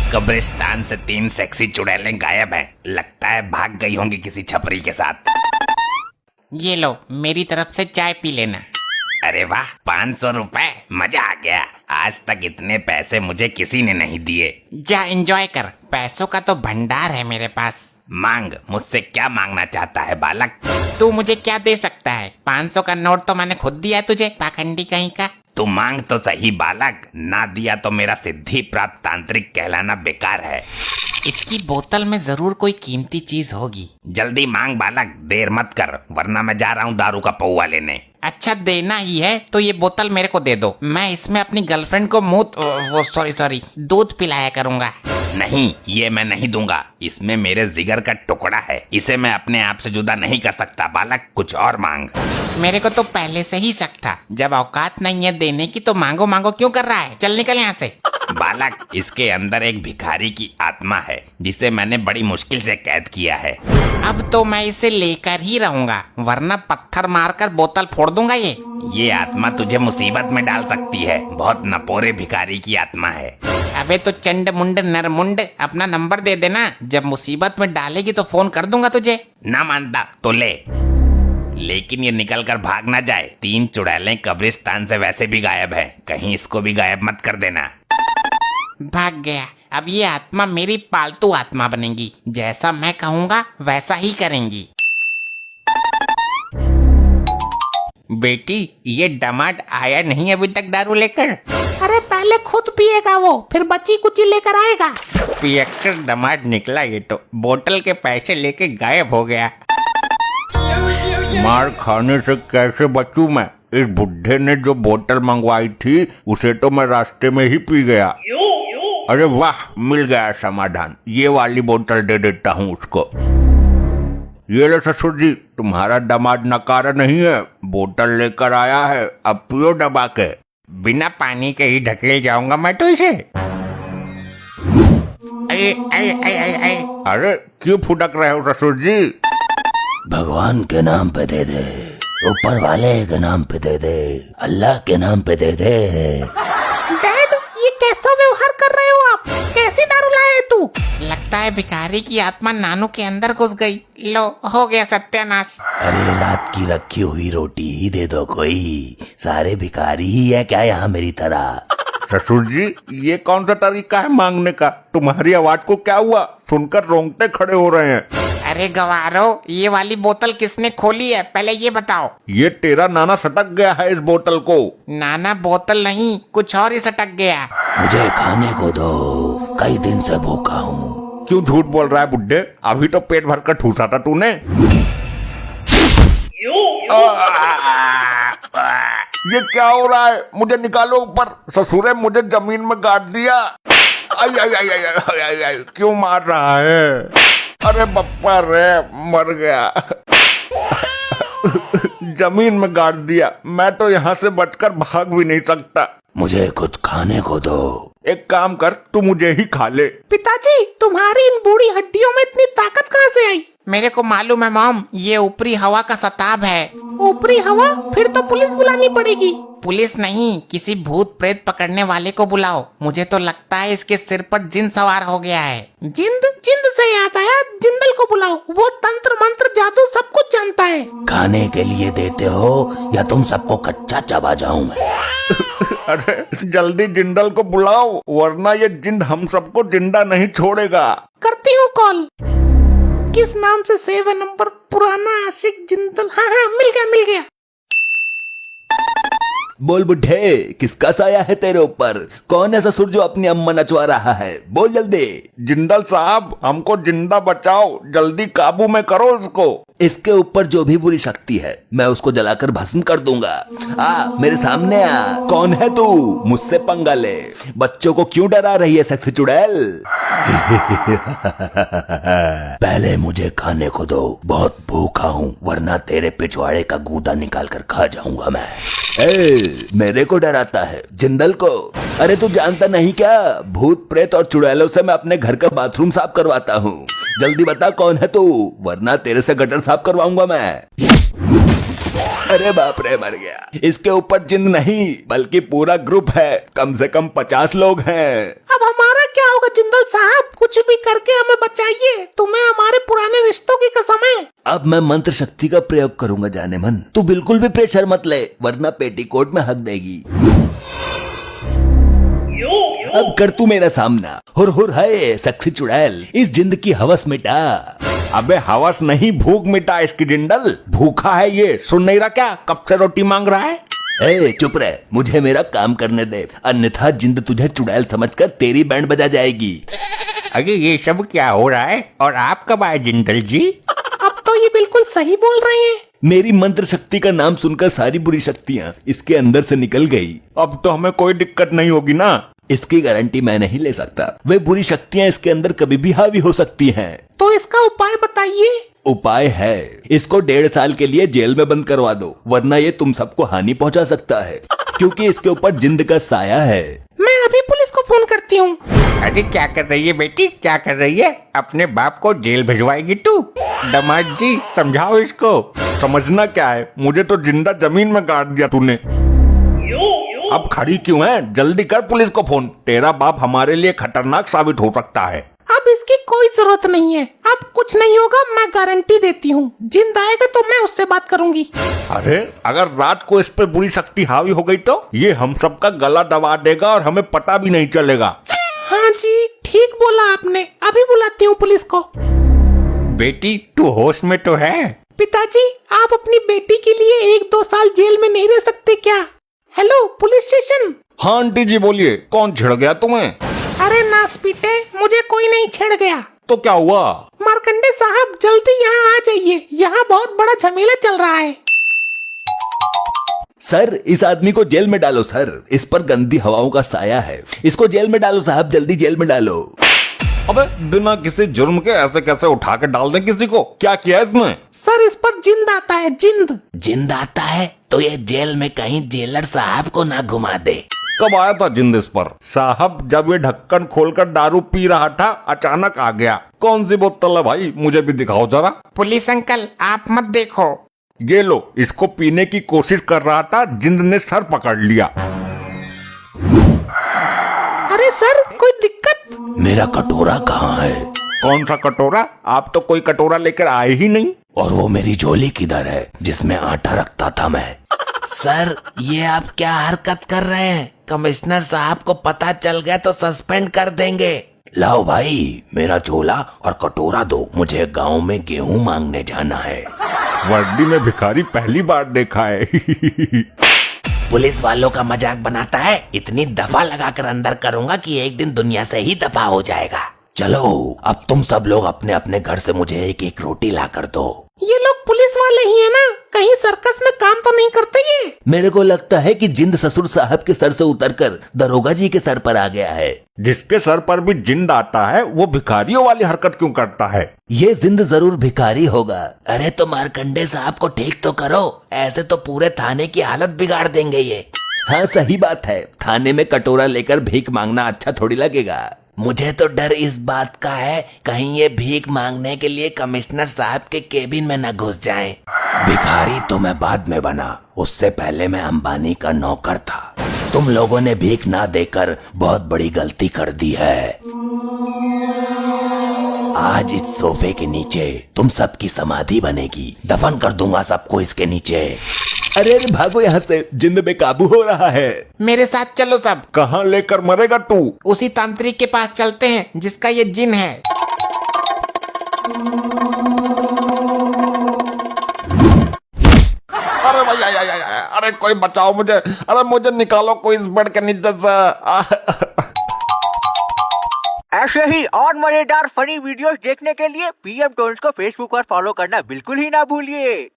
कब्रिस्तान से 3 सेक्सी चुड़ैलें गायब हैं। लगता है भाग गई होंगी किसी छपरी के साथ। ये लो, मेरी तरफ से चाय पी लेना। अरे वाह, 500 रुपए, मजा आ गया। आज तक इतने पैसे मुझे किसी ने नहीं दिए। जा एंजॉय कर, पैसों का तो भंडार है मेरे पास। मांग, मुझसे क्या मांगना चाहता है बालक? तू मुझे क्या दे सकता है? 500 का नोट तो मैंने खुद दिया तुझे, पाखंडी कहीं का। तू मांग तो सही बालक, ना दिया तो मेरा सिद्धि प्राप्त तांत्रिक कहलाना बेकार है। इसकी बोतल में जरूर कोई कीमती चीज होगी। जल्दी मांग बालक, देर मत कर, वरना मैं जा रहा हूँ दारू का पौवा लेने। अच्छा, देना ही है तो ये बोतल मेरे को दे दो। मैं इसमें अपनी गर्लफ्रेंड को दूध पिलाया करूंगा। नहीं, ये मैं नहीं दूंगा। इसमें मेरे जिगर का टुकड़ा है, इसे मैं अपने आप से जुदा नहीं कर सकता बालक। कुछ और मांग। मेरे को तो पहले से ही शक था, जब औकात नहीं है देने की तो मांगो मांगो क्यों कर रहा है? चल निकल यहाँ से। बालक, इसके अंदर एक भिखारी की आत्मा है जिसे मैंने बड़ी मुश्किल से कैद किया है। अब तो मैं इसे लेकर ही रहूंगा, वरना पत्थर मारकर बोतल फोड़ दूंगा। ये आत्मा तुझे मुसीबत में डाल सकती है। बहुत नपोरे भिखारी की आत्मा है। अबे तो चंड मुंड नरमुंड, अपना नंबर दे देना, जब मुसीबत में डालेगी तो फोन कर दूंगा तुझे। ना मानता तो ले, लेकिन ये निकल कर भाग ना जाए। 3 चुड़ैलें कब्रिस्तान से वैसे भी गायब है, कहीं इसको भी गायब मत कर देना। भाग गया। अब ये आत्मा मेरी पालतू आत्मा बनेगी, जैसा मैं कहूँगा वैसा ही करेंगी। बेटी, ये दामाद आया नहीं अभी तक दारू लेकर? अरे पहले खुद पिएगा वो, फिर बची कुची लेकर आएगा। पियक्कर दामाद निकला ये तो, बोतल के पैसे लेके गायब हो गया। मार खाने से कैसे बचूं मैं? इस बुढ़े ने जो बोतल मंगवाई थी उसे तो मैं रास्ते में ही पी गया। अरे वाह, मिल गया समाधान। ये वाली बोतल दे देता हूँ उसको। ये ले ससुर जी, तुम्हारा दामाद नकारा नहीं है, बोतल लेकर आया है, अब पियो दबा के। बिना पानी के ही ढकेल जाऊंगा मैं तो इसे। अरे क्यों फुटक रहे हो ससुर जी? भगवान के नाम पे दे दे, ऊपर वाले के नाम पे दे दे, अल्लाह के नाम पे दे दे। डैड, ये कैसा व्यवहार कर रहे हो आप? कैसी दारू लाए तू? लगता है भिखारी की आत्मा नानू के अंदर घुस गई। लो, हो गया सत्यानाश। अरे रात की रखी हुई रोटी ही दे दो कोई, सारे भिखारी ही है क्या यहाँ मेरी तरह? ससुर जी, ये कौन सा तरीका है मांगने का? तुम्हारी आवाज को क्या हुआ? सुनकर रोंगटे खड़े हो रहे हैं। अरे गवारो, ये वाली बोतल किसने खोली है, पहले ये बताओ। ये तेरा नाना सटक गया है इस बोतल को। नाना बोतल नहीं, कुछ और ही सटक गया। मुझे खाने को दो, कई दिन से भूखा हूँ। क्यों झूठ बोल रहा है बुड्ढे? अभी तो पेट भर कर ठूसा था तूने। ये क्या हो रहा है? मुझे निकालो ऊपर। ससुरे मुझे जमीन में गाड़ दिया। आई आई आई आई आई आई आई, क्यों मार रहा है? अरे बप्पा रे, मर गया। जमीन में गाड़ दिया। मैं तो यहाँ से बचकर भाग भी नहीं सकता। मुझे कुछ खाने को दो। एक काम कर, तू मुझे ही खा ले। पिताजी, तुम्हारी इन बूढ़ी हड्डियों में इतनी ताकत कहाँ से आई? मेरे को मालूम है मॉम, ये ऊपरी हवा का सताब है। ऊपरी हवा? फिर तो पुलिस बुलानी पड़ेगी। पुलिस नहीं, किसी भूत प्रेत पकड़ने वाले को बुलाओ। मुझे तो लगता है इसके सिर पर जिन सवार हो गया है। जिंद से याद आया, जिंदल को बुलाओ, वो तंत्र मंत्र जादू सब कुछ जानता है। खाने के लिए देते हो या तुम सबको कच्चा चबा जाऊं मैं? अरे जल्दी जिंदल को बुलाओ, वरना ये जिंद हम सबको जिंदा नहीं छोड़ेगा। करती हूँ कॉल। किस नाम से सेव है नंबर? पुराना आशिक जिंदल। हाँ, मिल गया। बोल बुढ़े, किसका साया है तेरे ऊपर? कौन है ससुर जो अपनी अम्मा नचवा रहा है? बोल जल्दी। जिंदल साहब, हमको जिंदा बचाओ, जल्दी काबू में करो इसको। इसके ऊपर जो भी बुरी शक्ति है मैं उसको जलाकर भस्म कर दूंगा। मेरे सामने आ। कौन है तू? मुझसे पंगा ले। बच्चों को क्यों डरा रही है सेक्सी चुड़ैल? पहले मुझे खाने को दो, बहुत भूखा हूँ, वरना तेरे पिछवाड़े का गूदा निकाल कर खा जाऊंगा मैं। मेरे को डराता है? जिंदल को? अरे तू जानता नहीं क्या, भूत प्रेत और चुड़ैलों से मैं अपने घर का बाथरूम साफ करवाता हूँ। जल्दी बता कौन है तू, वरना तेरे से गटर साफ करवाऊंगा मैं। अरे बाप रे, मर गया। इसके ऊपर जिंद नहीं बल्कि पूरा ग्रुप है, कम से कम 50 लोग हैं। अब हमारा क्या होगा जिंदल साहब, कुछ भी करके हमें बचाइए, तुम्हें हमारे पुराने रिश्तों की कसम है। अब मैं मंत्र शक्ति का प्रयोग करूंगा जाने मन। तू बिल्कुल भी प्रेशर मत ले, वरना पेटीकोट में हक देगी। अब कर तू मेरा सामना। हुर है सक्सी चुड़ैल, इस जिंद की हवस मिटा। अबे हवस नहीं, भूख मिटा इसकी जिंदल। भूखा है ये, सुन नहीं रहा क्या? कब से रोटी मांग रहा है? ए चुप रह, मुझे मेरा काम करने दे, अन्यथा जिंद तुझे चुड़ैल समझकर तेरी बैंड बजा जाएगी। अरे ये सब क्या हो रहा है? और आप कब आए जिंदल जी? अब तो ये बिल्कुल सही बोल रहे हैं। मेरी मंत्र शक्ति का नाम सुनकर सारी बुरी शक्तियाँ इसके अंदर से निकल गई। अब तो हमें कोई दिक्कत नहीं होगी ना? इसकी गारंटी मैं नहीं ले सकता। वे बुरी शक्तियाँ इसके अंदर कभी भी हावी हो सकती हैं। तो इसका उपाय बताइए। उपाय है, इसको 1.5 साल के लिए जेल में बंद करवा दो, वरना ये तुम सबको हानि पहुंचा सकता है, क्योंकि इसके ऊपर जिंद का साया है। मैं अभी पुलिस को फोन करती हूँ। अरे क्या कर रही है बेटी, क्या कर रही है? अपने बाप को जेल भिजवाएगी तू? दामाद जी समझाओ इसको। समझना क्या है, मुझे तो जिंदा जमीन में गाड़ दिया तूने। अब खड़ी क्यों है? जल्दी कर पुलिस को फोन। तेरा बाप हमारे लिए खतरनाक साबित हो सकता है। अब इसकी कोई जरूरत नहीं है, अब कुछ नहीं होगा, मैं गारंटी देती हूँ। जिंद आएगा तो मैं उससे बात करूंगी। अरे अगर रात को इस पे बुरी शक्ति हावी हो गई तो ये हम सबका गला दबा देगा और हमें पता भी नहीं चलेगा। हाँ जी, ठीक बोला आपने। अभी बुलाती हूँ पुलिस को। बेटी तू होश में तो है? पिताजी, आप अपनी बेटी के लिए 1-2 साल जेल में नहीं रह सकते क्या? Hello police station. हाँ आंटी जी बोलिए, कौन छिड़ गया तुम्हें? अरे नास पीटे, मुझे कोई नहीं छेड़ गया। तो क्या हुआ? मार्कंडे साहब जल्दी यहाँ आ जाइए, यहाँ बहुत बड़ा झमेला चल रहा है। सर इस आदमी को जेल में डालो सर, इस पर गंदी हवाओं का साया है। इसको जेल में डालो साहब, जल्दी जेल में डालो। अबे बिना किसी जुर्म के ऐसे कैसे उठा के डाल दें किसी को? क्या किया इसने? सर इस पर जिंद आता है, जिंद। जिंद आता है तो ये जेल में कहीं जेलर साहब को ना घुमा दे। कब आया था जिंद इस पर? साहब जब ये ढक्कन खोलकर दारू पी रहा था अचानक आ गया। कौन सी बोतल है भाई, मुझे भी दिखाओ जरा। पुलिस अंकल आप मत देखो। ये लो, इसको पीने की कोशिश कर रहा था, जिंद ने सर पकड़ लिया। अरे सर कोई दिक्कत? मेरा कटोरा कहाँ है? कौन सा कटोरा? आप तो कोई कटोरा लेकर आए ही नहीं। और वो मेरी झोली किधर है जिसमें आटा रखता था मैं? सर ये आप क्या हरकत कर रहे हैं? कमिश्नर साहब को पता चल गया तो सस्पेंड कर देंगे। लाओ भाई मेरा झोला और कटोरा दो, मुझे गांव में गेहूं मांगने जाना है। वर्दी में भिखारी पहली बार देखा है। पुलिस वालों का मजाक बनाता है, इतनी दफा लगाकर अंदर करूंगा कि एक दिन दुनिया से ही दफा हो जाएगा। चलो अब तुम सब लोग अपने अपने घर से मुझे एक एक रोटी ला कर दो। ये लोग पुलिस वाले ही है ना? कहीं सर्कस में काम तो नहीं करते ये? मेरे को लगता है कि जिंद ससुर साहब के सर से उतरकर दरोगा जी के सर पर आ गया है। जिसके सर पर भी जिंद आता है वो भिखारियों वाली हरकत क्यों करता है? ये जिंद जरूर भिखारी होगा। अरे तो मार्कंडे साहब को ठीक तो करो, ऐसे तो पूरे थाने की हालत बिगाड़ देंगे ये। हाँ सही बात है, थाने में कटोरा लेकर भीख मांगना अच्छा थोड़ी लगेगा। मुझे तो डर इस बात का है कहीं ये भीख मांगने के लिए कमिश्नर साहब के केबिन में न घुस जाएं। भिखारी तो मैं बाद में बना, उससे पहले मैं अंबानी का नौकर था। तुम लोगों ने भीख ना देकर बहुत बड़ी गलती कर दी है। आज इस सोफे के नीचे तुम सबकी समाधि बनेगी, दफन कर दूंगा सबको इसके नीचे। अरे अरे भागो यहाँ से, जिंद बेकाबू हो रहा है। मेरे साथ चलो सब। कहाँ लेकर मरेगा तू? उसी तांत्रिक के पास चलते हैं जिसका ये जिन है। अरे भैया, अरे कोई बचाओ मुझे, अरे मुझे निकालो कोई इस बेड के नीचे से। ऐसे ही और मजेदार फनी वीडियोस देखने के लिए पीएम टोन्स को फेसबुक पर फॉलो करना बिल्कुल ही ना भूलिए।